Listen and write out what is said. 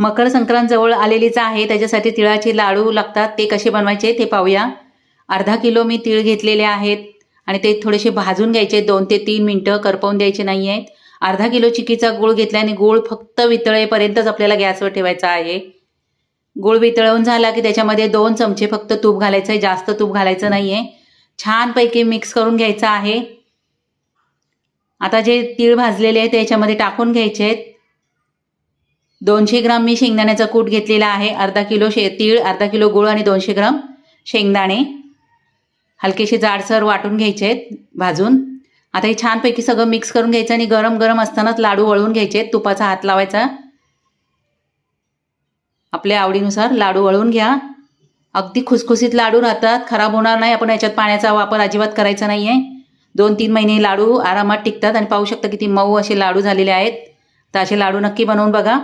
मकर संक्रांत जवळ आलेलीच आहे, त्याच्यासाठी तिळाचे लाडू लागतात. ते कसे बनवायचे ते पाहूया. अर्धा किलो मी तीळ घेतलेले आहेत आणि ते थोडेसे भाजून घ्यायचे. 2 ते 3 मिनटं, करपवून द्यायचे नाही आहेत. अर्धा किलो चिक्कीचा गूळ घेतल्याने गूळ फक्त वितळेपर्यंतच आपल्याला गॅसवर ठेवायचा आहे. गूळ वितळवून झाला की त्याच्यामध्ये 2 चमचे फक्त तूप घालायचं आहे, जास्त तूप घालायचं नाही आहे. छानपैकी मिक्स करून घ्यायचं आहे. आता जे तीळ भाजलेले आहेत त्याच्यामध्ये टाकून घ्यायचे आहेत. 200 ग्राम मी शेंगदाण्याचा कूट घेतलेला आहे. अर्धा किलो तीळ, अर्धा किलो गूळ आणि 200 ग्राम शेंगदाणे हलकेसे जाडसर वाटून घ्यायचे आहेत भाजून. आता हे छानपैकी सगळं मिक्स करून घ्यायचं आणि गरम गरम असतानाच लाडू वळवून घ्यायचे. तुपाचा हात लावायचा. आपल्या आवडीनुसार लाडू वळवून घ्या. अगदी खुसखुशीत लाडू राहतात, खराब होणार नाही. आपण याच्यात पाण्याचा वापर अजिबात करायचा नाही आहे. 2-3 महिने लाडू आरामात टिकतात आणि पाहू शकता किती मऊ असे लाडू झालेले आहेत. तर असे लाडू नक्की बनवून बघा.